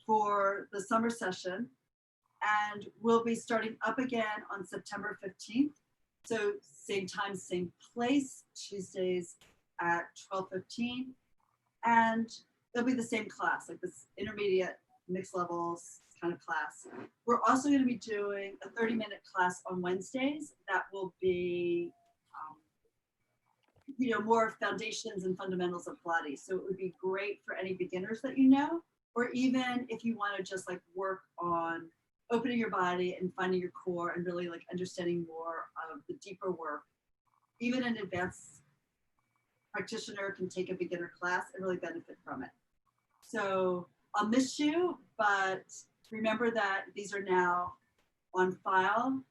for the summer session. And we'll be starting up again on September 15th. So same time, same place, Tuesdays at 12:15. And it'll be the same class, like this intermediate mixed levels kind of class. We're also going to be doing a 30-minute class on Wednesdays that will be more foundations and fundamentals of Pilates. So it would be great for any beginners that you know, or even if you want to just like work on opening your body and finding your core and really like understanding more of the deeper work. Even an advanced practitioner can take a beginner class and really benefit from it. So I'll miss you, but remember that these are now on file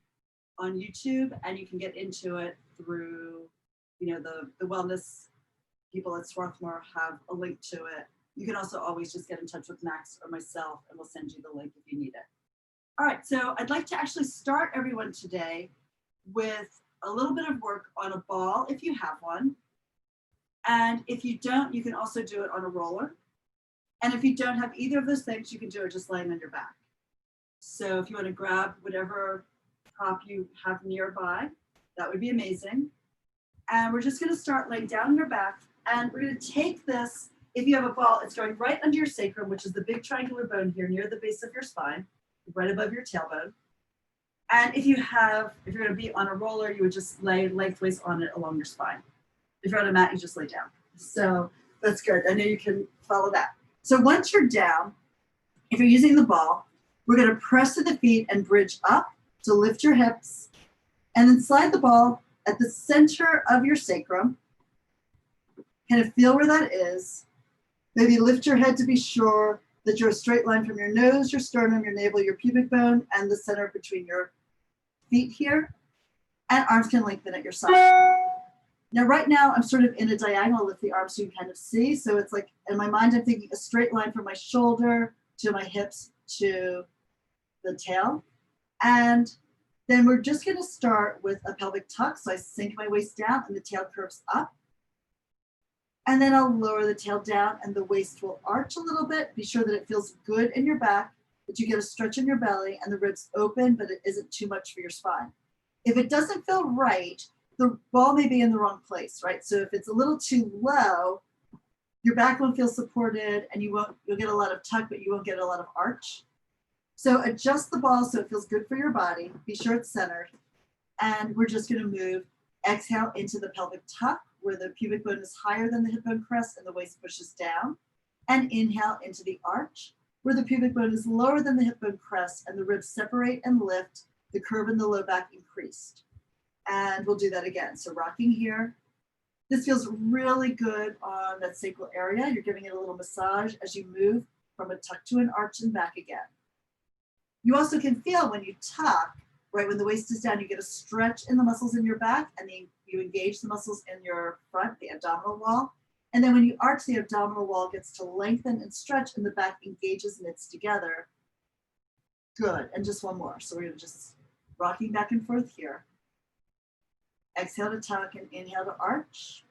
on YouTube, and you can get into it through, the wellness people at Swarthmore have a link to it. You can also always just get in touch with Max or myself, and we'll send you the link if you need it. All right, so I'd like to actually start everyone today with a little bit of work on a ball, if you have one. And if you don't, you can also do it on a roller. And if you don't have either of those things, you can do it just laying on your back. So if you want to grab whatever prop you have nearby, that would be amazing. And we're just going to start laying down on your back. And we're going to take this, if you have a ball, it's going right under your sacrum, which is the big triangular bone here near the base of your spine, right above your tailbone. And if you're going to be on a roller, you would just lay lengthways on it along your spine. If you're on a mat, you just lay down. So that's good. I know you can follow that. So once you're down, if you're using the ball, we're going to press to the feet and bridge up to lift your hips, and then slide the ball at the center of your sacrum. Kind of feel where that is. Maybe lift your head to be sure that you're a straight line from your nose, your sternum, your navel, your pubic bone, and the center between your feet here. And arms can lengthen at your side. Now, right now, I'm sort of in a diagonal with the arms so you can kind of see. So it's like, in my mind, I'm thinking a straight line from my shoulder to my hips to the tail. And then we're just going to start with a pelvic tuck. So I sink my waist down and the tail curves up. And then I'll lower the tail down and the waist will arch a little bit. Be sure that it feels good in your back, that you get a stretch in your belly and the ribs open, but it isn't too much for your spine. If it doesn't feel right, the ball may be in the wrong place, right? So if it's a little too low, your back won't feel supported and you'll get a lot of tuck, but you won't get a lot of arch. So adjust the ball so it feels good for your body. Be sure it's centered. And we're just going to move, exhale into the pelvic tuck where the pubic bone is higher than the hip bone crest and the waist pushes down. And inhale into the arch where the pubic bone is lower than the hip bone crest and the ribs separate and lift, the curve in the low back increased. And we'll do that again. So rocking here. This feels really good on that sacral area. You're giving it a little massage as you move from a tuck to an arch and back again. You also can feel when you tuck, right, when the waist is down, you get a stretch in the muscles in your back, and then you engage the muscles in your front, the abdominal wall. And then when you arch, the abdominal wall gets to lengthen and stretch, and the back engages and knits together. Good. And just one more. So we're going to just rocking back and forth here. Exhale to tuck and inhale to arch.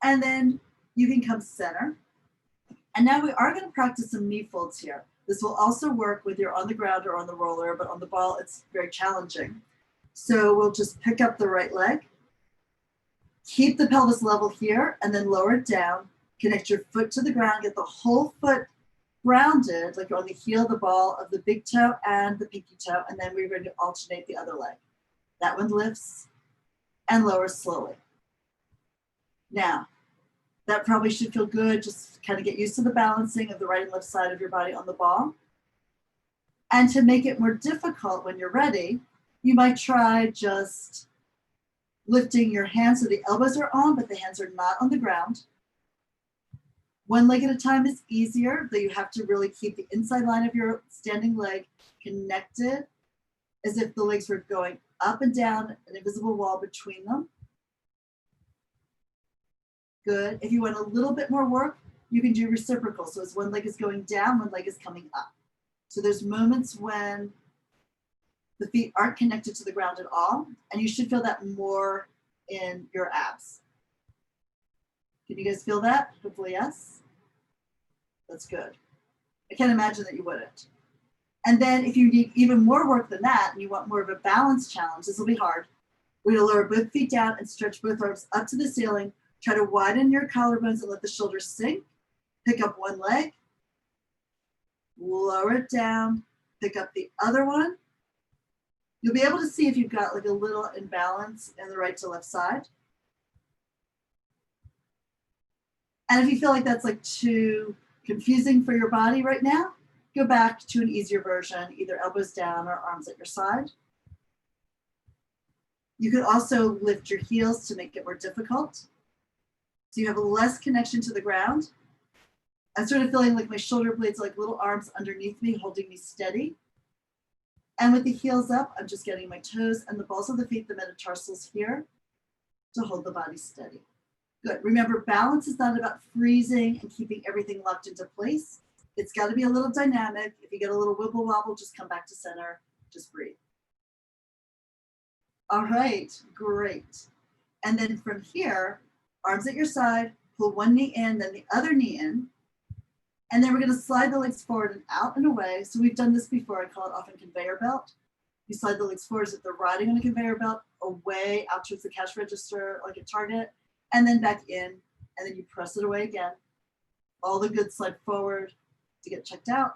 And then you can come center. And now we are going to practice some knee folds here. This will also work with your on the ground or on the roller, but on the ball, it's very challenging. So we'll just pick up the right leg, keep the pelvis level here, and then lower it down. Connect your foot to the ground, get the whole foot grounded, like you're on the heel of the ball of the big toe and the pinky toe, and then we're going to alternate the other leg. That one lifts and lowers slowly. Now, that probably should feel good. Just kind of get used to the balancing of the right and left side of your body on the ball. And to make it more difficult when you're ready, you might try just lifting your hands so the elbows are on, but the hands are not on the ground. One leg at a time is easier, though you have to really keep the inside line of your standing leg connected as if the legs were going up and down, an invisible wall between them. Good. If you want a little bit more work, you can do reciprocal. So as one leg is going down, one leg is coming up. So there's moments when the feet aren't connected to the ground at all, and you should feel that more in your abs. Can you guys feel that? Hopefully, yes. That's good. I can't imagine that you wouldn't. And then if you need even more work than that and you want more of a balance challenge, this will be hard. We're going to lower both feet down and stretch both arms up to the ceiling. Try to widen your collarbones and let the shoulders sink. Pick up one leg, lower it down, pick up the other one. You'll be able to see if you've got like a little imbalance in the right to left side. And if you feel like that's like too confusing for your body right now, go back to an easier version, either elbows down or arms at your side. You could also lift your heels to make it more difficult. So you have less connection to the ground. I'm sort of feeling like my shoulder blades are like little arms underneath me, holding me steady. And with the heels up, I'm just getting my toes and the balls of the feet, the metatarsals here, to hold the body steady. Good. Remember, balance is not about freezing and keeping everything locked into place. It's got to be a little dynamic. If you get a little wibble wobble, just come back to center. Just breathe. All right, great. And then from here, arms at your side, pull one knee in, then the other knee in. And then we're going to slide the legs forward and out and away. So we've done this before. I call it often conveyor belt. You slide the legs forward as if they're riding on a conveyor belt, away out towards the cash register like a Target, and then back in, and then you press it away again. All the goods slide forward to get checked out,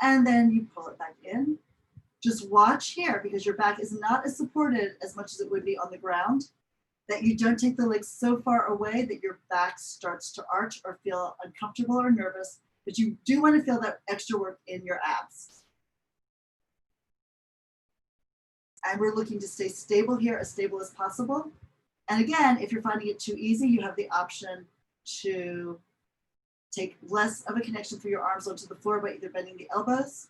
and then you pull it back in. Just watch here, because your back is not as supported as much as it would be on the ground, that you don't take the legs so far away that your back starts to arch or feel uncomfortable or nervous, but you do want to feel that extra work in your abs. And we're looking to stay stable here, as stable as possible. And again, if you're finding it too easy, you have the option to take less of a connection for your arms onto the floor by either bending the elbows.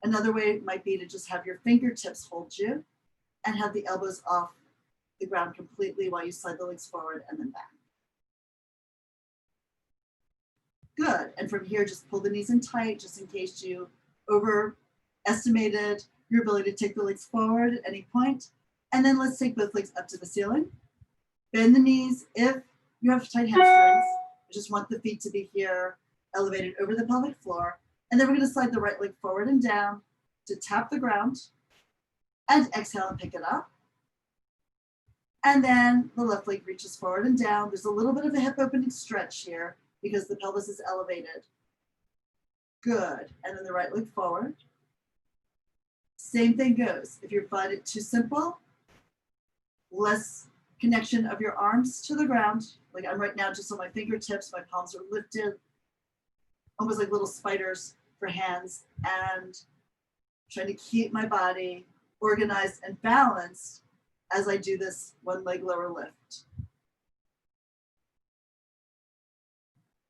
Another way might be to just have your fingertips hold you and have the elbows off the ground completely while you slide the legs forward and then back. Good. And from here, just pull the knees in tight, just in case you overestimated your ability to take the legs forward at any point. And then let's take both legs up to the ceiling. Bend the knees if you have tight hamstrings. I just want the feet to be here, elevated over the pelvic floor. And then we're going to slide the right leg forward and down to tap the ground and exhale and pick it up. And then the left leg reaches forward and down. There's a little bit of a hip opening stretch here because the pelvis is elevated. Good. And then the right leg forward. Same thing goes. If you find it too simple, less connection of your arms to the ground. Like I'm right now just on my fingertips, my palms are lifted, almost like little spiders for hands, and trying to keep my body organized and balanced as I do this one leg lower lift.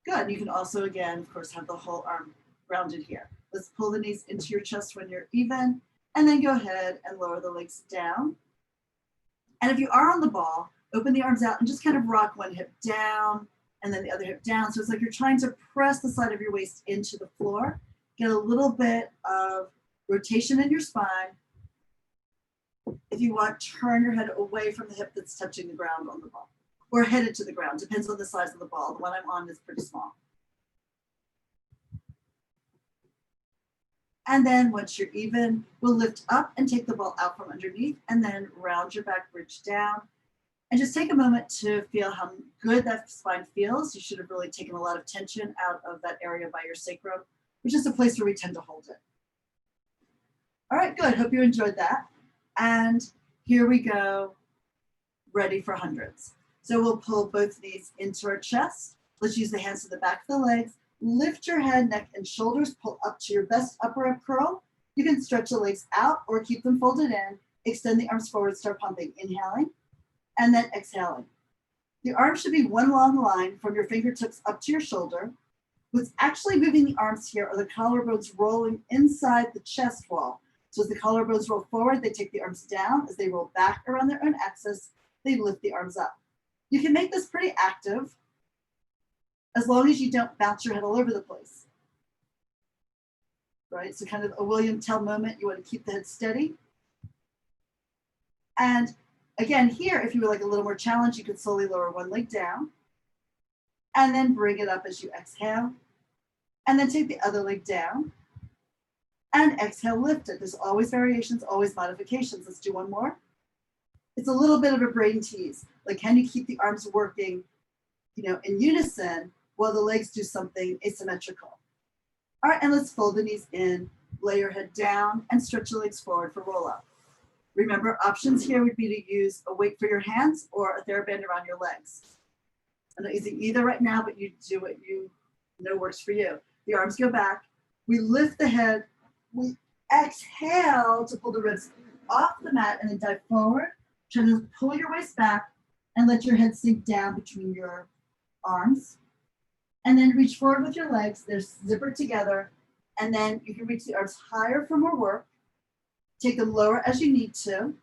Good. You can also, again, of course, have the whole arm grounded here. Let's pull the knees into your chest when you're even, and then go ahead and lower the legs down. And if you are on the ball, open the arms out and just kind of rock one hip down and then the other hip down. So it's like you're trying to press the side of your waist into the floor. Get a little bit of rotation in your spine. If you want, turn your head away from the hip that's touching the ground on the ball, or headed to the ground. Depends on the size of the ball. The one I'm on is pretty small. And then once you're even, we'll lift up and take the ball out from underneath, and then round your back, bridge down. And just take a moment to feel how good that spine feels. You should have really taken a lot of tension out of that area by your sacrum, which is a place where we tend to hold it. All right, good. Hope you enjoyed that. And here we go, ready for hundreds. So we'll pull both knees into our chest. Let's use the hands to the back of the legs. Lift your head, neck, and shoulders. Pull up to your best upper up curl. You can stretch the legs out or keep them folded in. Extend the arms forward, start pumping. Inhaling, and then exhaling. The arms should be one long line from your fingertips up to your shoulder. What's actually moving the arms here are the collarbones rolling inside the chest wall. So as the collarbones roll forward, they take the arms down. As they roll back around their own axis, they lift the arms up. You can make this pretty active as long as you don't bounce your head all over the place. Right, so kind of a William Tell moment. You want to keep the head steady. And again, here, if you would like a little more challenge, you could slowly lower one leg down and then bring it up as you exhale. And then take the other leg down. And exhale, lift it. There's always variations, always modifications. Let's do one more. It's a little bit of a brain tease. Like, can you keep the arms working, in unison while the legs do something asymmetrical? All right, and let's fold the knees in, lay your head down, and stretch your legs forward for roll up. Remember, options here would be to use a weight for your hands or a TheraBand around your legs. I'm not using either right now, but you do what you know works for you. The arms go back. We lift the head. We exhale to pull the ribs off the mat and then dive forward. Try to pull your waist back and let your head sink down between your arms. And then reach forward with your legs. They're zippered together. And then you can reach the arms higher for more work. Take them lower as you need to.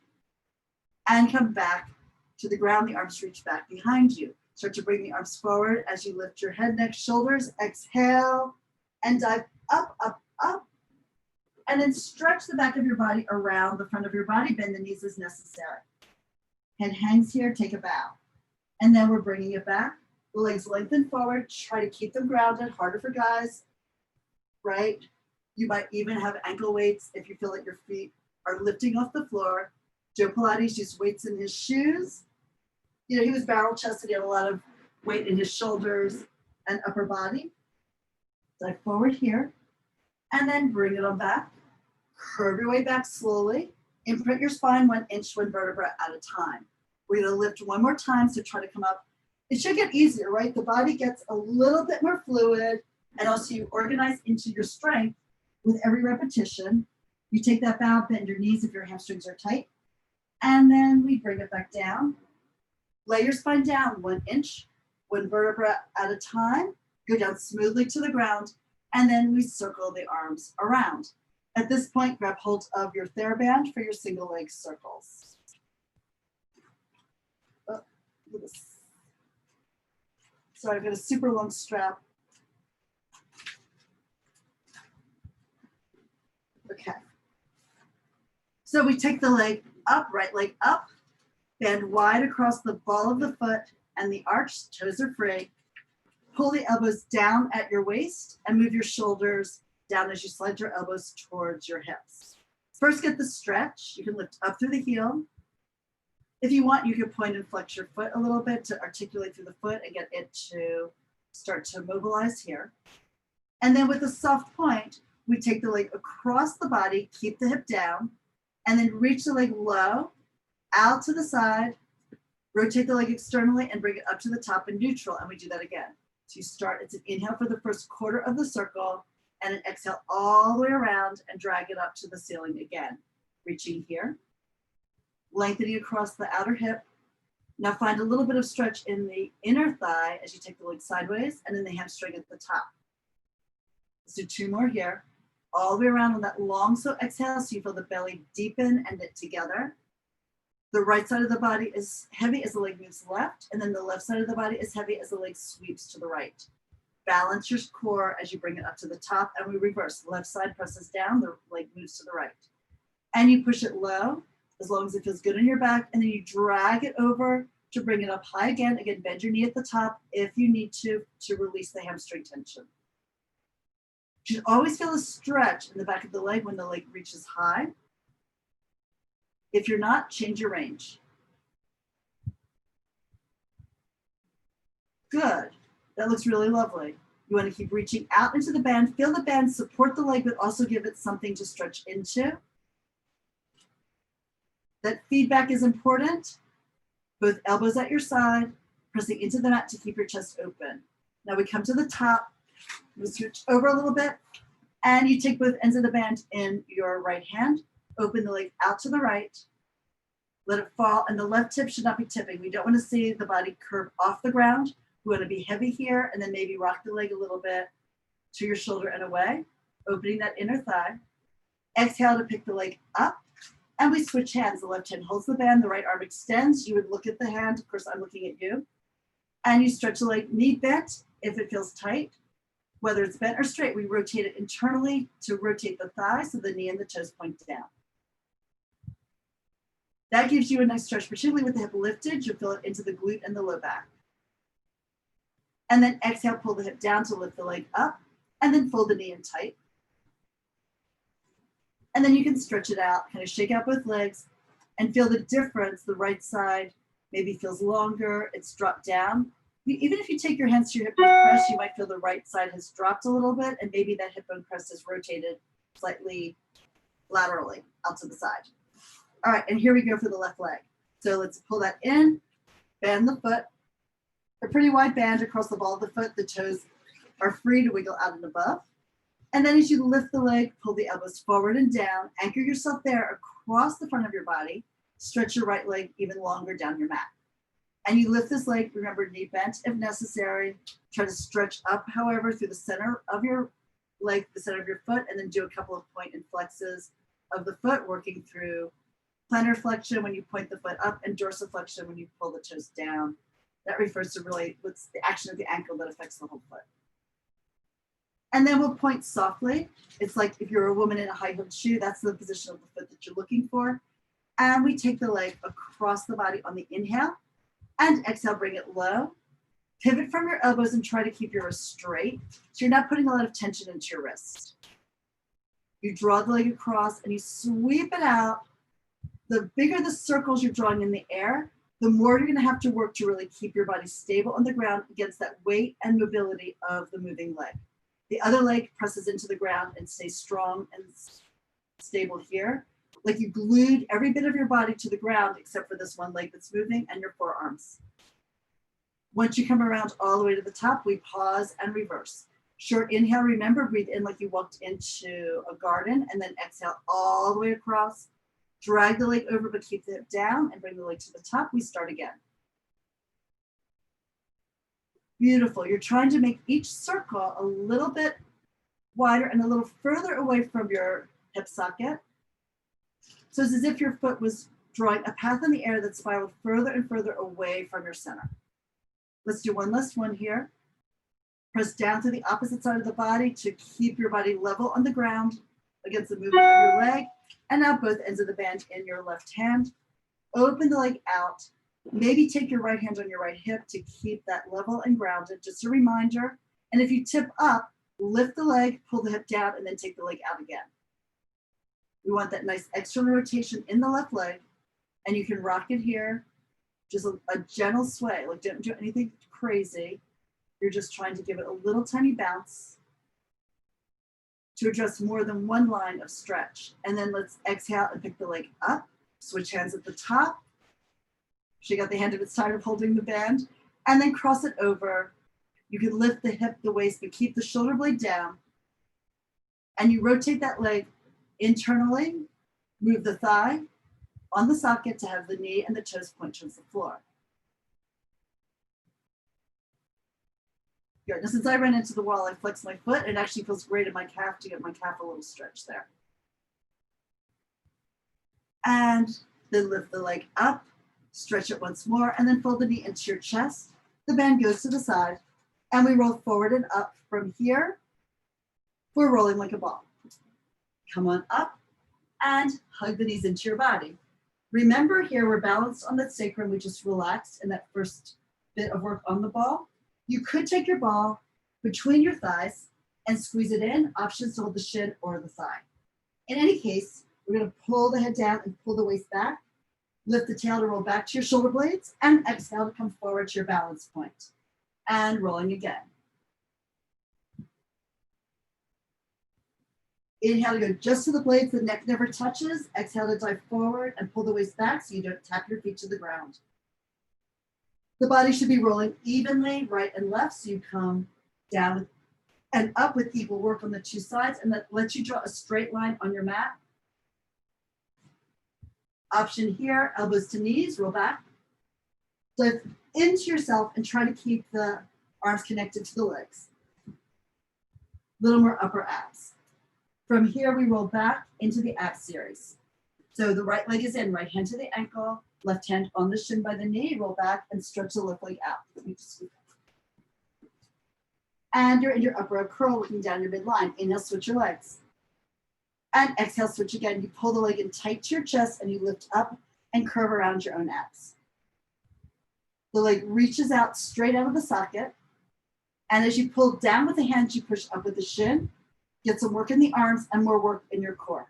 And come back to the ground. The arms reach back behind you. Start to bring the arms forward as you lift your head, neck, shoulders. Exhale and dive up, up, up. And then stretch the back of your body around the front of your body. Bend the knees as necessary. Head hangs here, take a bow. And then we're bringing it back. The legs lengthen forward. Try to keep them grounded. Harder for guys, right? You might even have ankle weights if you feel like your feet are lifting off the floor. Joe Pilates used weights in his shoes. He was barrel chested. He had a lot of weight in his shoulders and upper body. Dive forward here. And then bring it on back. Curve your way back slowly. Imprint your spine 1 inch, 1 vertebra at a time. We're going to lift one more time, so try to come up. It should get easier, right? The body gets a little bit more fluid, and also you organize into your strength with every repetition. You take that bow, bend your knees if your hamstrings are tight, and then we bring it back down. Lay your spine down 1 inch, 1 vertebra at a time. Go down smoothly to the ground, and then we circle the arms around. At this point, grab hold of your TheraBand for your single leg circles. Oh, look at this. Sorry, I've got a super long strap. Okay. So we take the leg up, right leg up, bend wide across the ball of the foot and the arch, toes are free. Pull the elbows down at your waist and move your shoulders down as you slide your elbows towards your hips. First, get the stretch. You can lift up through the heel. If you want, you can point and flex your foot a little bit to articulate through the foot and get it to start to mobilize here. And then with a soft point, we take the leg across the body, keep the hip down, and then reach the leg low, out to the side, rotate the leg externally and bring it up to the top in neutral. And we do that again. So you start, it's an inhale for the first quarter of the circle, and an exhale all the way around and drag it up to the ceiling again. Reaching here, lengthening across the outer hip. Now find a little bit of stretch in the inner thigh as you take the leg sideways and then the hamstring at the top. Let's do 2 more here. All the way around on that long slow exhale so you feel the belly deepen and knit together. The right side of the body is heavy as the leg moves left, and then the left side of the body is heavy as the leg sweeps to the right. Balance your core as you bring it up to the top, and we reverse. The left side presses down, the leg moves to the right. And you push it low, as long as it feels good in your back, and then you drag it over to bring it up high again. Again, bend your knee at the top if you need to release the hamstring tension. You should always feel a stretch in the back of the leg when the leg reaches high. If you're not, change your range. Good. That looks really lovely. You want to keep reaching out into the band. Feel the band, support the leg, but also give it something to stretch into. That feedback is important. Both elbows at your side, pressing into the mat to keep your chest open. Now we come to the top. We switch over a little bit, and you take both ends of the band in your right hand. Open the leg out to the right. Let it fall, and the left hip should not be tipping. We don't want to see the body curve off the ground. We want to be heavy here, and then maybe rock the leg a little bit to your shoulder and away, opening that inner thigh. Exhale to pick the leg up, and we switch hands. The left hand holds the band, the right arm extends. You would look at the hand. Of course, I'm looking at you. And you stretch the leg, knee bent if it feels tight. Whether it's bent or straight, we rotate it internally to rotate the thigh so the knee and the toes point down. That gives you a nice stretch, particularly with the hip lifted. You'll feel it into the glute and the low back. And then exhale, pull the hip down to lift the leg up. and then fold the knee in tight. And then you can stretch it out, kind of shake out both legs and feel the difference. The right side maybe feels longer, it's dropped down. Even if you take your hands to your hip bone crest, you might feel the right side has dropped a little bit, and maybe that hip bone crest is rotated slightly laterally out to the side. All right, and here we go for the left leg. So let's pull that in, bend the foot, a pretty wide band across the ball of the foot. The toes are free to wiggle out and above. And then as you lift the leg, pull the elbows forward and down, anchor yourself there across the front of your body, stretch your right leg even longer down your mat. And you lift this leg, remember knee bent if necessary. Try to stretch up, however, through the center of your leg, the center of your foot, and then do a couple of point and flexes of the foot, working through plantar flexion when you point the foot up and dorsiflexion when you pull the toes down. That refers to really what's the action of the ankle that affects the whole foot. And then we'll point softly. It's like if you're a woman in a high-heeled shoe, that's the position of the foot that you're looking for. And we take the leg across the body on the inhale, and exhale, bring it low. Pivot from your elbows and try to keep your wrist straight. So you're not putting a lot of tension into your wrist. You draw the leg across and you sweep it out. The bigger the circles you're drawing in the air, the more you're gonna have to work to really keep your body stable on the ground against that weight and mobility of the moving leg. The other leg presses into the ground and stays strong and stable here. Like you glued every bit of your body to the ground except for this one leg that's moving and your forearms. Once you come around all the way to the top, we pause and reverse. Short inhale, remember, breathe in like you walked into a garden, and then exhale all the way across. Drag the leg over, but keep the hip down and bring the leg to the top. We start again. Beautiful. You're trying to make each circle a little bit wider and a little further away from your hip socket. So it's as if your foot was drawing a path in the air that spiraled further and further away from your center. Let's do one last one here. Press down to the opposite side of the body to keep your body level on the ground against the movement of your leg. And now both ends of the band in your left hand. Open the leg out. Maybe take your right hand on your right hip to keep that level and grounded, just a reminder. And if you tip up, lift the leg, pull the hip down, and then take the leg out again. We want that nice external rotation in the left leg, and you can rock it here. Just a gentle sway, like don't do anything crazy. You're just trying to give it a little tiny bounce to address more than one line of stretch. And then let's exhale and pick the leg up, switch hands at the top. Shake out the hand if it's tired of holding the band, and then cross it over. You can lift the hip, the waist, but keep the shoulder blade down. And you rotate that leg internally, move the thigh on the socket to have the knee and the toes point towards the floor. Good. Now, since I ran into the wall, I flex my foot. It actually feels great in my calf to get my calf a little stretch there. And then lift the leg up, stretch it once more, and then fold the knee into your chest. The band goes to the side, and we roll forward and up from here. We're rolling like a ball. Come on up and hug the knees into your body. Remember here, we're balanced on the sacrum. We just relaxed in that first bit of work on the ball. You could take your ball between your thighs and squeeze it in. Options to hold the shin or the thigh. In any case, we're going to pull the head down and pull the waist back. Lift the tail to roll back to your shoulder blades, and exhale to come forward to your balance point. And rolling again. Inhale to go just to the blades, the neck never touches. Exhale to dive forward and pull the waist back so you don't tap your feet to the ground. The body should be rolling evenly, right and left, so you come down and up with equal work on the two sides, and that lets you draw a straight line on your mat. Option here, elbows to knees, roll back. Dive into yourself and try to keep the arms connected to the legs. A little more upper abs. From here, we roll back into the ab series. So the right leg is in, right hand to the ankle, left hand on the shin by the knee, roll back and stretch the left leg out. And you're in your upper ab curl, looking down your midline. Inhale, switch your legs. And exhale, switch again. You pull the leg in tight to your chest and you lift up and curve around your own abs. The leg reaches out straight out of the socket. And as you pull down with the hands, you push up with the shin. Get some work in the arms and more work in your core.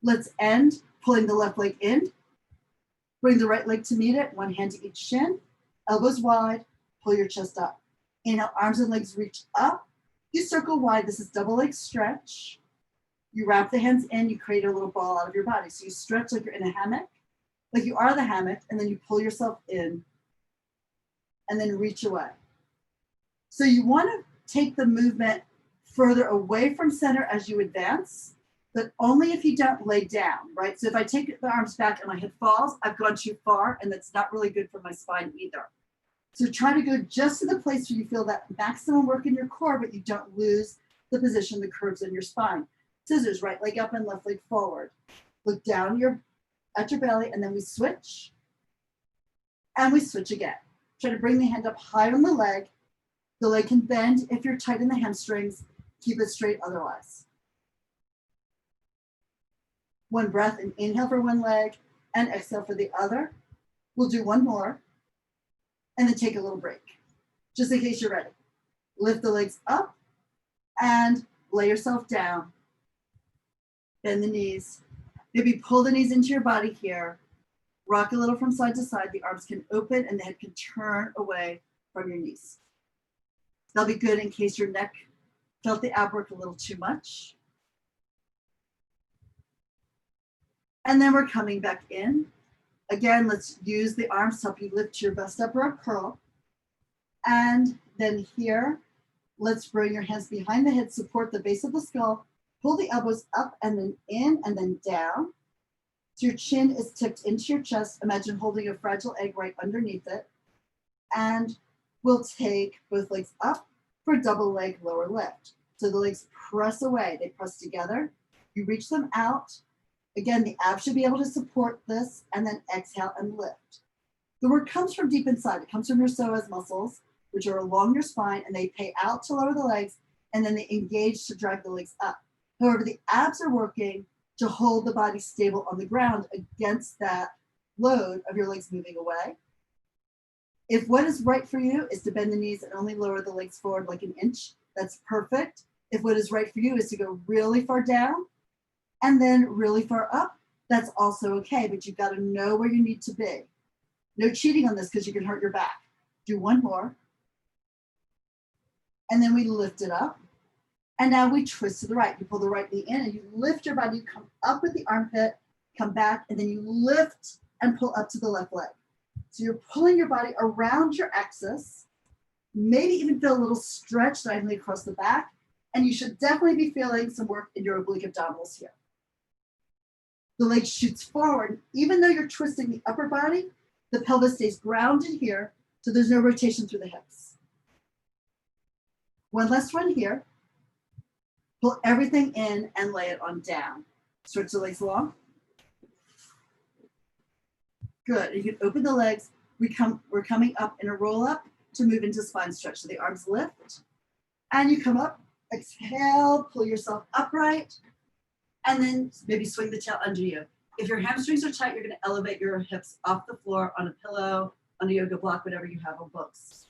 Let's end pulling the left leg in. Bring the right leg to meet it, one hand to each shin, elbows wide, pull your chest up. Inhale, arms and legs reach up. You circle wide, this is double leg stretch. You wrap the hands in, you create a little ball out of your body. So you stretch like you're in a hammock, like you are the hammock, and then you pull yourself in and then reach away. So you want to take the movement further away from center as you advance, but only if you don't lay down, right? So if I take the arms back and my head falls, I've gone too far, and that's not really good for my spine either. So try to go just to the place where you feel that maximum work in your core, but you don't lose the position, the curves in your spine. Scissors, right leg up and left leg forward. Look down at your belly, and then we switch. And we switch again. Try to bring the hand up high on the leg. The leg can bend if you're tight in the hamstrings. Keep it straight otherwise. One breath, and inhale for one leg and exhale for the other. We'll do one more and then take a little break, just in case you're ready. Lift the legs up and lay yourself down. Bend the knees. Maybe pull the knees into your body here. Rock a little from side to side. The arms can open and the head can turn away from your knees. That'll be good in case your neck felt the ab work a little too much. And then we're coming back in. Again, let's use the arms to help you lift your best upper arm curl. And then here, let's bring your hands behind the head, support the base of the skull, pull the elbows up and then in and then down. So your chin is tipped into your chest. Imagine holding a fragile egg right underneath it. And we'll take both legs up for double leg lower lift. So the legs press away, they press together. You reach them out. Again, the abs should be able to support this, and then exhale and lift. The work comes from deep inside. It comes from your psoas muscles, which are along your spine, and they pay out to lower the legs, and then they engage to drag the legs up. However, the abs are working to hold the body stable on the ground against that load of your legs moving away. If what is right for you is to bend the knees and only lower the legs forward like an inch, that's perfect. If what is right for you is to go really far down and then really far up, that's also okay, but you've got to know where you need to be. No cheating on this because you can hurt your back. Do one more. And then we lift it up. And now we twist to the right. You pull the right knee in and you lift your body. You come up with the armpit, come back, and then you lift and pull up to the left leg. So you're pulling your body around your axis, maybe even feel a little stretch diagonally across the back. And you should definitely be feeling some work in your oblique abdominals here. The leg shoots forward. Even though you're twisting the upper body, the pelvis stays grounded here, so there's no rotation through the hips. One last one here. Pull everything in and lay it on down. Stretch the legs long. Good. You can open the legs. We're coming up in a roll up to move into spine stretch. So the arms lift and you come up, exhale, pull yourself upright, and then maybe swing the tail under you. If your hamstrings are tight, you're going to elevate your hips off the floor on a pillow, on a yoga block, whatever you have on books.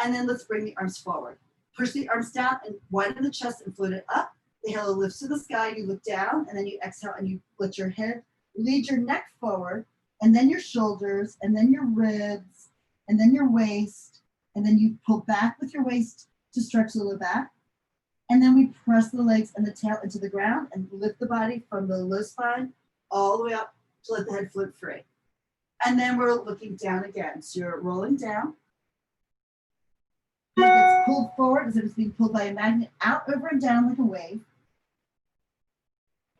And then let's bring the arms forward. Push the arms down and widen the chest and float it up. The halo lifts to the sky, you look down, and then you exhale and you lift your head, lead your neck forward, and then your shoulders, and then your ribs, and then your waist, and then you pull back with your waist to stretch the low back. And then we press the legs and the tail into the ground and lift the body from the low spine all the way up to let the head float free. And then we're looking down again. So you're rolling down. It gets pulled forward as if it's being pulled by a magnet out, over, and down like a wave.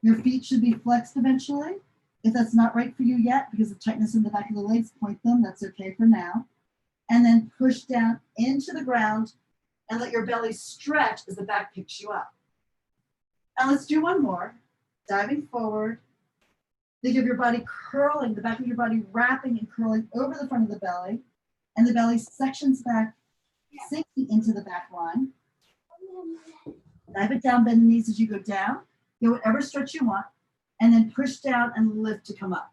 Your feet should be flexed eventually. If that's not right for you yet, because of tightness in the back of the legs, point them. That's okay for now. And then push down into the ground and let your belly stretch as the back picks you up. And let's do one more. Diving forward. Think of your body curling, the back of your body wrapping and curling over the front of the belly. And the belly sections back, sinking into the back line. Dive it down, bend the knees as you go down. Get whatever stretch you want. And then push down and lift to come up.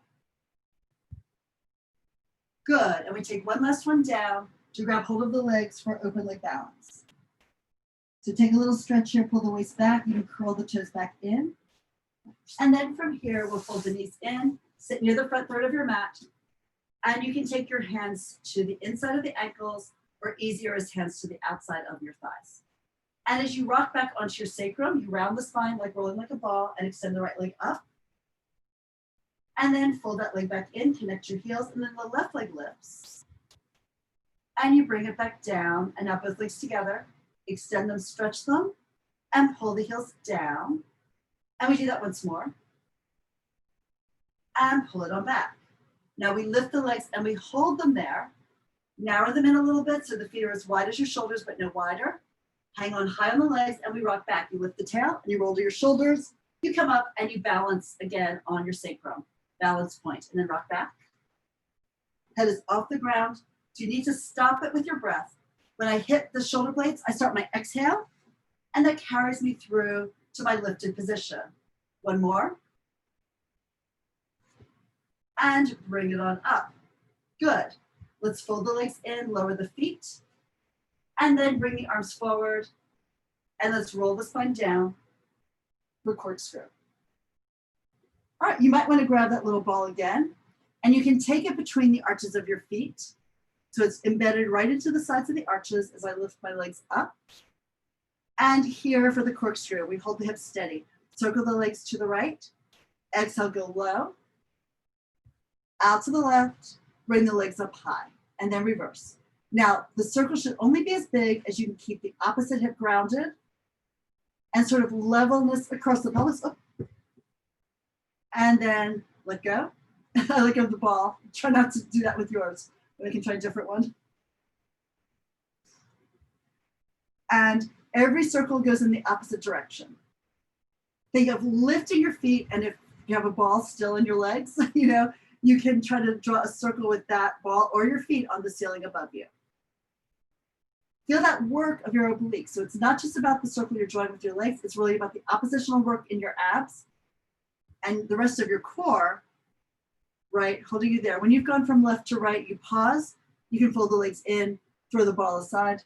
Good. And we take one last one down. to grab hold of the legs for open leg balance. So take a little stretch here, pull the waist back, you can curl the toes back in. And then from here, we'll fold the knees in, sit near the front third of your mat, and you can take your hands to the inside of the ankles, or easier is hands to the outside of your thighs. And as you rock back onto your sacrum, you round the spine like rolling like a ball and extend the right leg up. And then fold that leg back in, connect your heels, and then the left leg lifts. And you bring it back down, and now both legs together. Extend them, stretch them, and pull the heels down. And we do that once more. And pull it on back. Now we lift the legs and we hold them there. Narrow them in a little bit so the feet are as wide as your shoulders, but no wider. Hang on high on the legs and we rock back. You lift the tail and you roll to your shoulders. You come up and you balance again on your sacrum. Balance point, and then rock back. Head is off the ground. So you need to stop it with your breath. When I hit the shoulder blades, I start my exhale, and that carries me through to my lifted position. One more. And bring it on up. Good. Let's fold the legs in, lower the feet, and then bring the arms forward, and let's roll the spine down for corkscrew. All right, you might want to grab that little ball again, and you can take it between the arches of your feet. So it's embedded right into the sides of the arches as I lift my legs up. And here for the corkscrew, we hold the hips steady. Circle the legs to the right. Exhale, go low. Out to the left, bring the legs up high, and then reverse. Now, the circle should only be as big as you can keep the opposite hip grounded and sort of levelness across the pelvis. Oh. And then let go. Let go of the ball. Try not to do that with yours. We can try a different one. And every circle goes in the opposite direction. Think of lifting your feet, and if you have a ball still in your legs, you can try to draw a circle with that ball or your feet on the ceiling above you. Feel that work of your obliques. So it's not just about the circle you're drawing with your legs, it's really about the oppositional work in your abs and the rest of your core, right, holding you there. When you've gone from left to right, you pause, you can fold the legs in, throw the ball aside,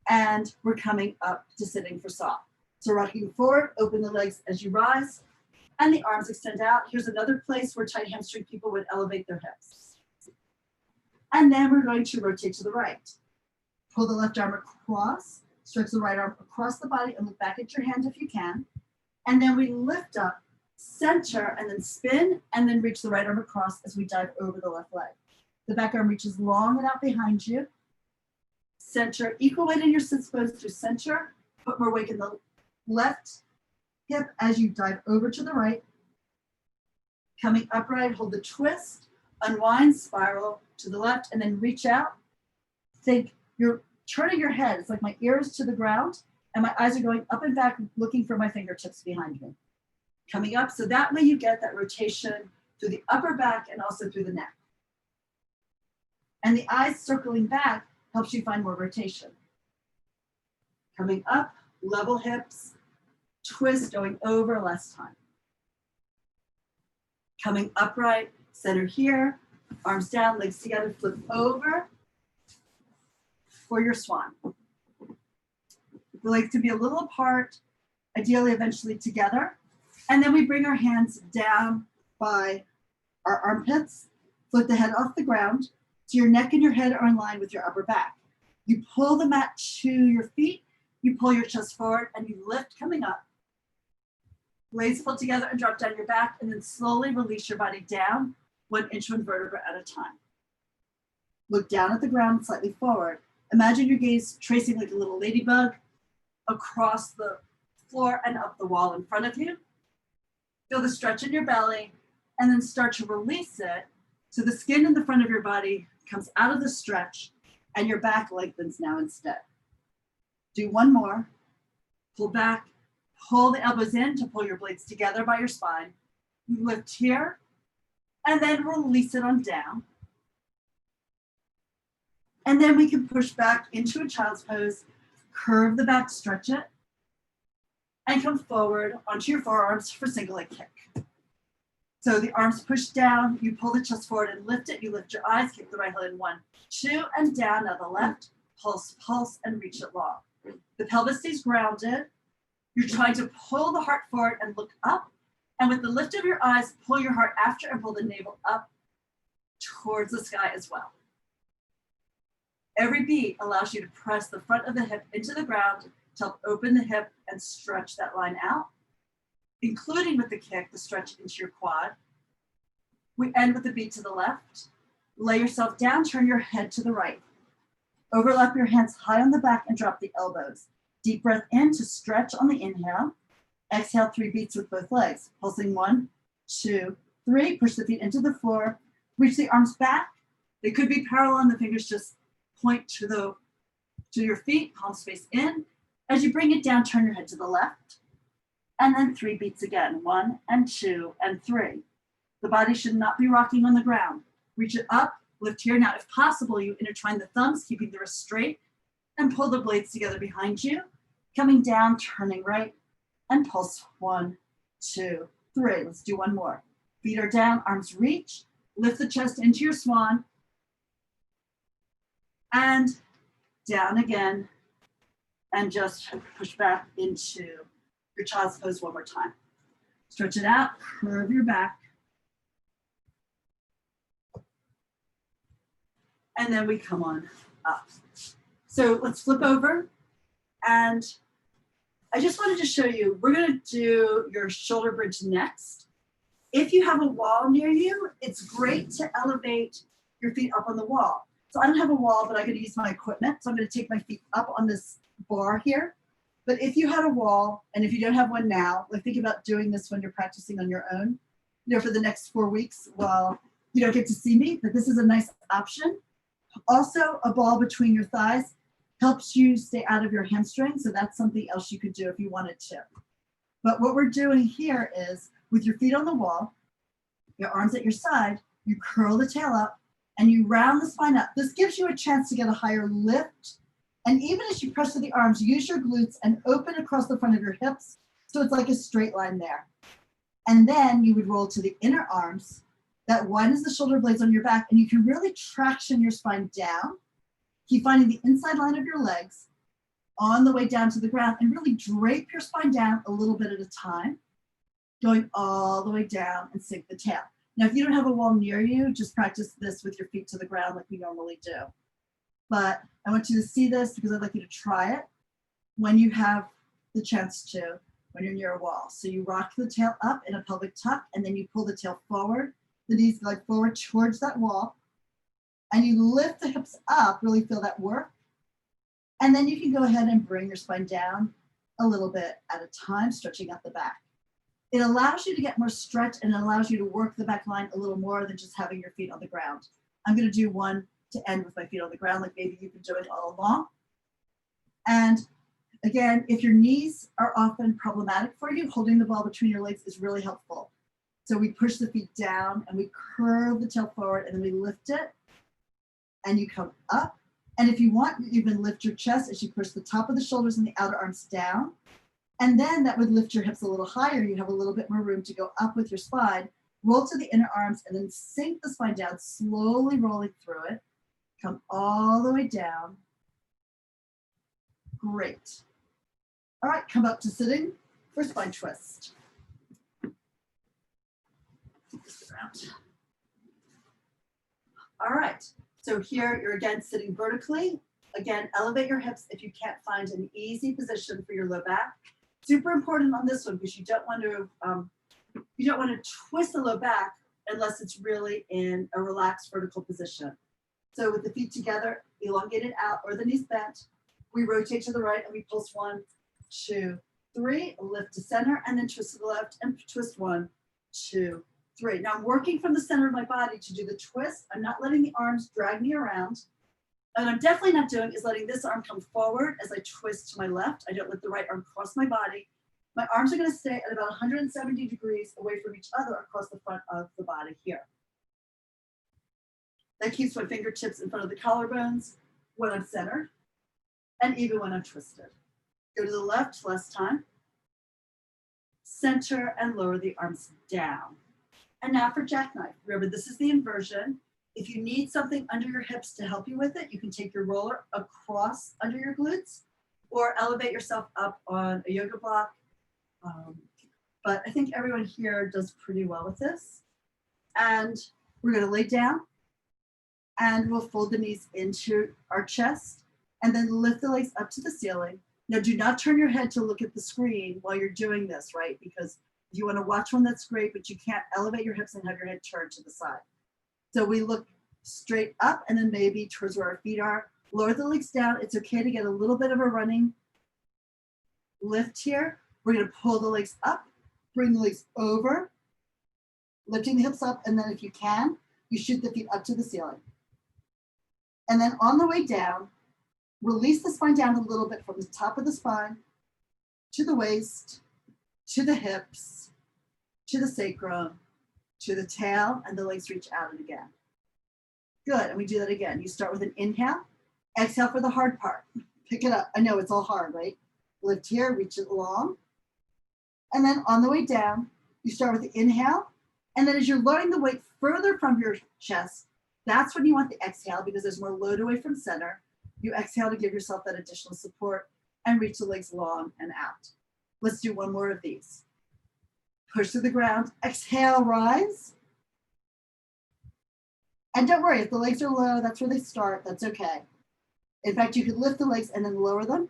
and we're coming up to sitting for soft. So rocking forward, open the legs as you rise, and the arms extend out. Here's another place where tight hamstring people would elevate their hips. And then we're going to rotate to the right. Pull the left arm across, stretch the right arm across the body, and look back at your hand if you can. And then we lift up, center, and then spin, and then reach the right arm across as we dive over the left leg. The back arm reaches long and out behind you. Center, equal weight in your sits bones through center. Put more weight in the left hip as you dive over to the right. Coming upright, hold the twist, unwind, spiral to the left, and then reach out. Think you're turning your head. It's like my ears to the ground, and my eyes are going up and back, looking for my fingertips behind me. Coming up, so that way you get that rotation through the upper back and also through the neck. And the eyes circling back helps you find more rotation. Coming up, level hips, twist, going over, less time. Coming upright, center here, arms down, legs together, flip over for your swan. We like to be a little apart, ideally eventually together. And then we bring our hands down by our armpits, flip the head off the ground, so your neck and your head are in line with your upper back. You pull the mat to your feet, you pull your chest forward, and you lift coming up. Legs pull together and drop down your back, and then slowly release your body down 1 inch, 1 vertebra at a time. Look down at the ground, slightly forward. Imagine your gaze tracing like a little ladybug across the floor and up the wall in front of you. Feel the stretch in your belly, and then start to release it so the skin in the front of your body comes out of the stretch and your back lengthens now instead. Do one more. Pull back, pull the elbows in to pull your blades together by your spine. You lift here, and then release it on down. And then we can push back into a child's pose, curve the back, stretch it, and come forward onto your forearms for single leg kick. So the arms push down, you pull the chest forward and lift it. You lift your eyes, kick the right leg in 1, 2, and down. Now the left, pulse, pulse, and reach it long. The pelvis stays grounded. You're trying to pull the heart forward and look up. And with the lift of your eyes, pull your heart after and pull the navel up towards the sky as well. Every beat allows you to press the front of the hip into the ground to help open the hip and stretch that line out, including with the kick, the stretch into your quad. We end with the beat to the left. Lay yourself down, turn your head to the right. Overlap your hands high on the back and drop the elbows. Deep breath in to stretch on the inhale. Exhale, 3 beats with both legs. Pulsing 1, 2, 3. Push the feet into the floor. Reach the arms back. They could be parallel and the fingers just point to your feet, palms face in. As you bring it down, turn your head to the left. And then 3 beats again. 1 and 2 and 3. The body should not be rocking on the ground. Reach it up, lift here. Now, if possible, you intertwine the thumbs, keeping the wrist straight, and pull the blades together behind you. Coming down, turning right, and pulse 1, 2, 3. Let's do one more. Feet are down, arms reach. Lift the chest into your swan. And down again. And just push back into your child's pose one more time. Stretch it out, curve your back. And then we come on up. So let's flip over. And I just wanted to show you, we're going to do your shoulder bridge next. If you have a wall near you, it's great to elevate your feet up on the wall. So I don't have a wall, but I could use my equipment. So I'm going to take my feet up on this bar here. But if you had a wall, and if you don't have one now, like think about doing this when you're practicing on your own, for the next 4 weeks while you don't get to see me, but this is a nice option. Also, a ball between your thighs helps you stay out of your hamstring. So that's something else you could do if you wanted to. But what we're doing here is with your feet on the wall, your arms at your side, you curl the tail up and you round the spine up. This gives you a chance to get a higher lift. And even as you press to the arms, use your glutes and open across the front of your hips. So it's like a straight line there. And then you would roll to the inner arms. That widens the shoulder blades on your back, and you can really traction your spine down. Keep finding the inside line of your legs on the way down to the ground and really drape your spine down a little bit at a time, going all the way down and sink the tail. Now, if you don't have a wall near you, just practice this with your feet to the ground like we normally do. But I want you to see this because I'd like you to try it when you have the chance to, when you're near a wall. So you rock the tail up in a pelvic tuck, and then you pull the tail forward. The knees go forward towards that wall, and you lift the hips up, really feel that work. And then you can go ahead and bring your spine down a little bit at a time, stretching out the back. It allows you to get more stretch, and it allows you to work the back line a little more than just having your feet on the ground. I'm going to do one to end with my feet on the ground, like maybe you've been doing all along. And again, if your knees are often problematic for you, holding the ball between your legs is really helpful. So we push the feet down and we curve the tail forward, and then we lift it and you come up. And if you want, you even lift your chest as you push the top of the shoulders and the outer arms down. And then that would lift your hips a little higher. You have a little bit more room to go up with your spine. Roll to the inner arms and then sink the spine down, slowly rolling through it. Come all the way down. Great. All right, come up to sitting for spine twist. All right, so here you're again sitting vertically. Again, elevate your hips if you can't find an easy position for your low back. Super important on this one because you don't want to twist the low back unless it's really in a relaxed vertical position. So with the feet together, elongated out or the knees bent, we rotate to the right and we pulse 1, 2, 3, lift to center, and then twist to the left and twist 1, 2, 3. Now I'm working from the center of my body to do the twist. I'm not letting the arms drag me around. And I'm definitely not doing is letting this arm come forward as I twist to my left. I don't let the right arm cross my body. My arms are going to stay at about 170 degrees away from each other across the front of the body here. That keeps my fingertips in front of the collarbones when I'm centered and even when I'm twisted. Go to the last time. Center and lower the arms down. And now for jackknife. Remember, this is the inversion. If you need something under your hips to help you with it, you can take your roller across under your glutes or elevate yourself up on a yoga block. But I think everyone here does pretty well with this. And we're going to lay down and we'll fold the knees into our chest and then lift the legs up to the ceiling. Now, do not turn your head to look at the screen while you're doing this, right? Because if you want to watch one, that's great, but you can't elevate your hips and have your head turned to the side. So we look straight up and then maybe towards where our feet are. Lower the legs down. It's okay to get a little bit of a running lift here. We're going to pull the legs up, bring the legs over, lifting the hips up, and then if you can, you shoot the feet up to the ceiling. And then on the way down, release the spine down a little bit from the top of the spine to the waist, to the hips, to the sacrum, to the tail, and the legs reach out and again. Good, and we do that again. You start with an inhale, exhale for the hard part. Pick it up. I know it's all hard, right? Lift here, reach it long. And then on the way down, you start with the inhale, and then as you're lowering the weight further from your chest, that's when you want the exhale because there's more load away from center. You exhale to give yourself that additional support and reach the legs long and out. Let's do one more of these. Push to the ground, exhale, rise. And don't worry, if the legs are low, that's where they start, that's okay. In fact, you could lift the legs and then lower them,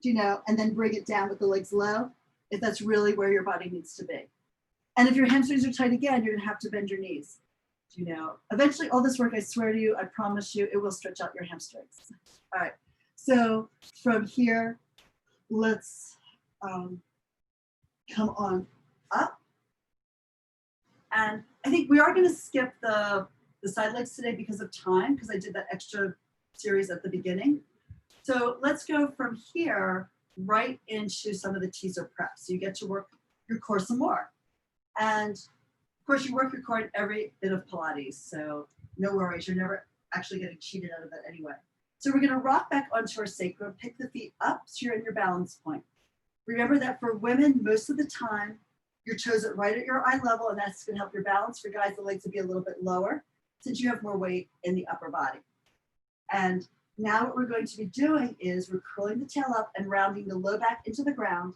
and then bring it down with the legs low, if that's really where your body needs to be. And if your hamstrings are tight again, you're gonna have to bend your knees. Eventually all this work, I swear to you, I promise you, it will stretch out your hamstrings. All right, so from here, let's come on up. And I think we are gonna skip the side legs today because of time, because I did that extra series at the beginning. So let's go from here right into some of the teaser prep. So you get to work your core some more. And of course you work your core in every bit of Pilates. So no worries, you're never actually getting cheated out of that anyway. So we're gonna rock back onto our sacrum, pick the feet up so you're in your balance point. Remember that for women, most of the time, your toes are right at your eye level and that's gonna help your balance. For guys, the legs will be a little bit lower since you have more weight in the upper body. And now what we're going to be doing is we're curling the tail up and rounding the low back into the ground.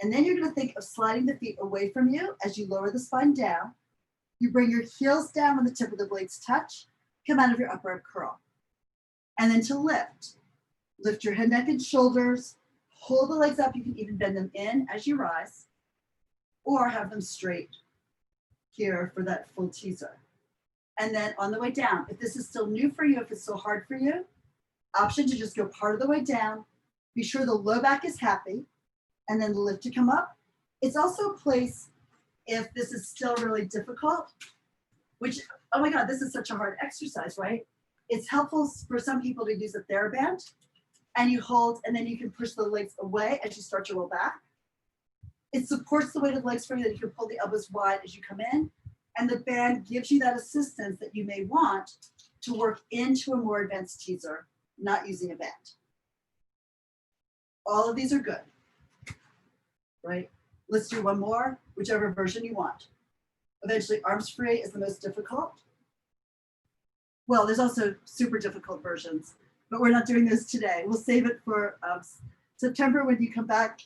And then you're gonna think of sliding the feet away from you as you lower the spine down. You bring your heels down when the tip of the blades touch, come out of your upward curl. And then to lift your head, neck, and shoulders, pull the legs up. You can even bend them in as you rise or have them straight here for that full teaser. And then on the way down, if this is still new for you, if it's still hard for you, option to just go part of the way down. Be sure the low back is happy and then lift to come up. It's also a place if this is still really difficult, which, oh my God, this is such a hard exercise, right? It's helpful for some people to use a TheraBand and you hold and then you can push the legs away as you start to roll back. It supports the weight of the legs for you that you can pull the elbows wide as you come in. And the band gives you that assistance that you may want to work into a more advanced teaser, not using a band. All of these are good, right? Let's do one more, whichever version you want. Eventually, arms free is the most difficult. Well, there's also super difficult versions, but we're not doing those today. We'll save it for September when you come back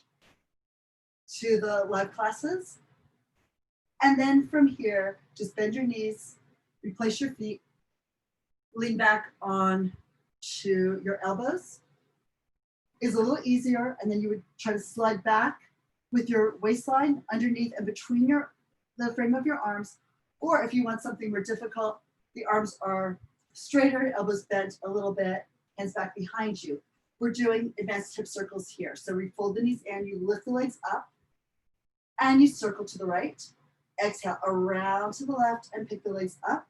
to the live classes. And then from here, just bend your knees, replace your feet, lean back on to your elbows. Is a little easier, and then you would try to slide back with your waistline underneath and between the frame of your arms. Or if you want something more difficult, the arms are straighter, elbows bent a little bit, hands back behind you. We're doing advanced hip circles here. So we fold the knees and you lift the legs up and you circle to the right. Exhale around to the left and pick the legs up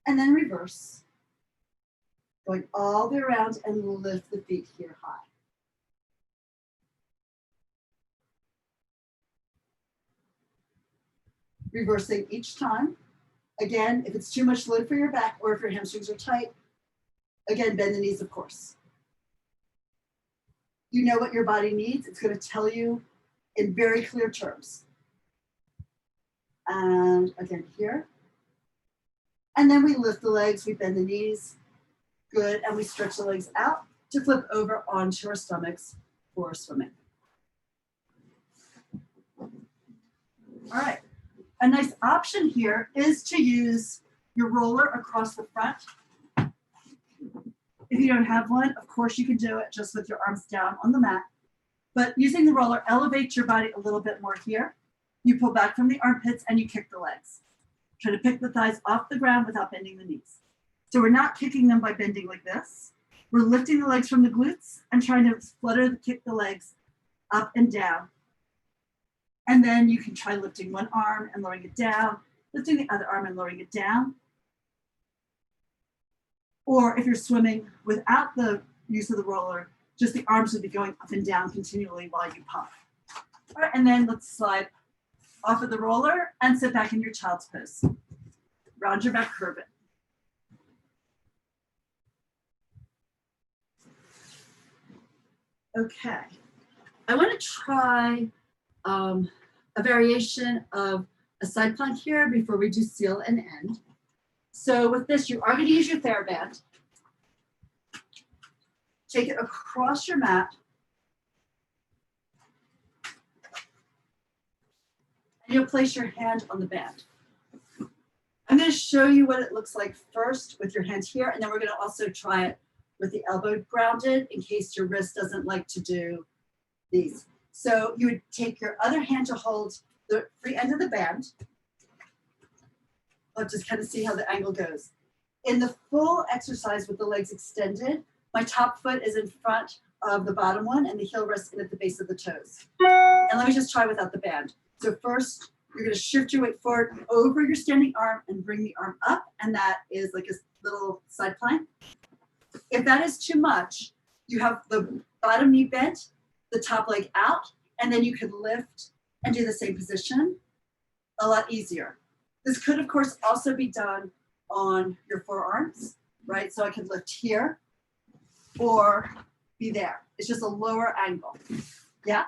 and then reverse. Going all the way around and lift the feet here high. Reversing each time. Again, if it's too much load for your back or if your hamstrings are tight, again, bend the knees, of course. You know what your body needs. It's going to tell you in very clear terms. And again here. And then we lift the legs, we bend the knees. Good, and we stretch the legs out to flip over onto our stomachs for swimming. All right, a nice option here is to use your roller across the front. If you don't have one, of course you can do it just with your arms down on the mat. But using the roller elevates your body a little bit more here. You pull back from the armpits and you kick the legs. Try to pick the thighs off the ground without bending the knees. So we're not kicking them by bending like this. We're lifting the legs from the glutes and trying to flutter kick the legs up and down. And then you can try lifting one arm and lowering it down, lifting the other arm and lowering it down. Or if you're swimming without the use of the roller, just the arms would be going up and down continually while you pump. All right, and then let's slide off of the roller and sit back in your child's pose. Round your back, curve it. Okay, I want to try a variation of a side plank here before we do seal and end. So with this, you are going to use your TheraBand. Take it across your mat. And you'll place your hand on the band. I'm going to show you what it looks like first with your hand here, and then we're going to also try it with the elbow grounded in case your wrist doesn't like to do these. So you would take your other hand to hold the free end of the band. I'll just kind of see how the angle goes. In the full exercise with the legs extended, my top foot is in front of the bottom one and the heel rests in at the base of the toes. And let me just try without the band. So first, you're going to shift your weight forward over your standing arm and bring the arm up. And that is like a little side plank. If that is too much, you have the bottom knee bent, the top leg out, and then you can lift and do the same position a lot easier. This could, of course, also be done on your forearms, right? So I could lift here or be there. It's just a lower angle, yeah?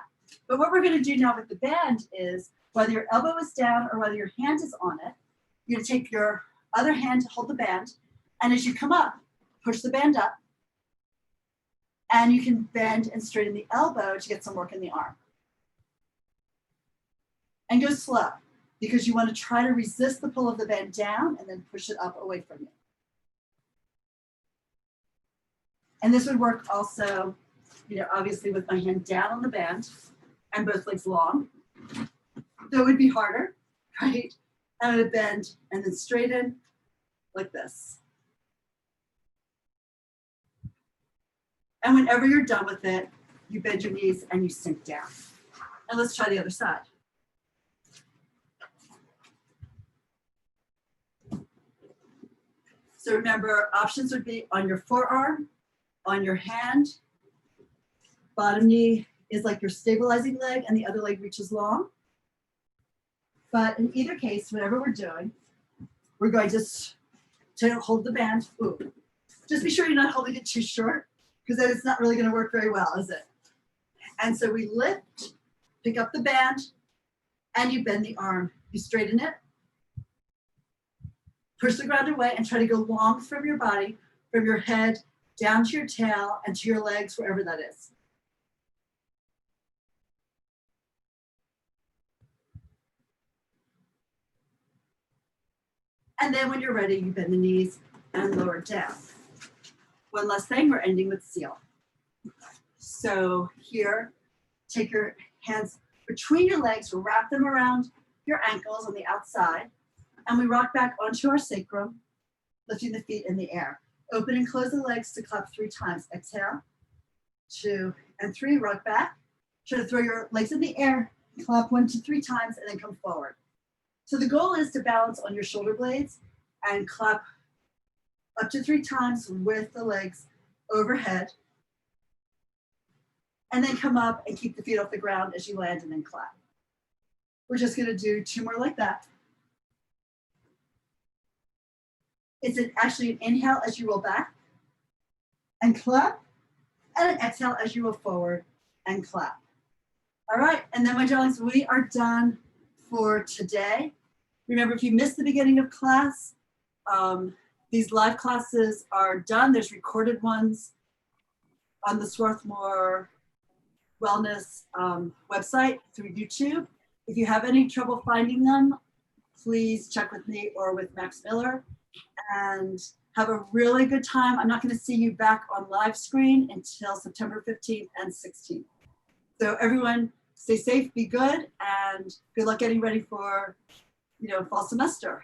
But what we're gonna do now with the band is, whether your elbow is down or whether your hand is on it, you're gonna take your other hand to hold the band, and as you come up, push the band up, and you can bend and straighten the elbow to get some work in the arm. And go slow, because you want to try to resist the pull of the band down and then push it up away from you. And this would work also, obviously with my hand down on the band and both legs long. So it would be harder, right? And I would bend and then straighten like this. And whenever you're done with it, you bend your knees and you sink down. And let's try the other side. So remember, options would be on your forearm, on your hand. Bottom knee is like your stabilizing leg and the other leg reaches long. But in either case, whatever we're doing, we're going to hold the band. Ooh. Just be sure you're not holding it too short, because then it's not really going to work very well, is it? And so we lift, pick up the band, and you bend the arm. You straighten it, push the ground away, and try to go long from your body, from your head down to your tail and to your legs, wherever that is. And then when you're ready, you bend the knees and lower down. One last thing, we're ending with seal. So here, take your hands between your legs, wrap them around your ankles on the outside, and we rock back onto our sacrum, lifting the feet in the air. Open and close the legs to clap 3 times. Exhale, 2 and 3, rock back. Try to throw your legs in the air, clap 1 to 3 times, and then come forward. So the goal is to balance on your shoulder blades and clap up to 3 times with the legs overhead. And then come up and keep the feet off the ground as you land and then clap. We're just gonna do 2 more like that. It's actually an inhale as you roll back and clap, and an exhale as you roll forward and clap. All right, and then my darlings, we are done for today. Remember, if you missed the beginning of class, these live classes are done. There's recorded ones on the Swarthmore Wellness website through YouTube. If you have any trouble finding them, please check with me or with Max Miller, and have a really good time. I'm not going to see you back on live screen until September 15th and 16th. So everyone stay safe, be good, and good luck getting ready for, fall semester.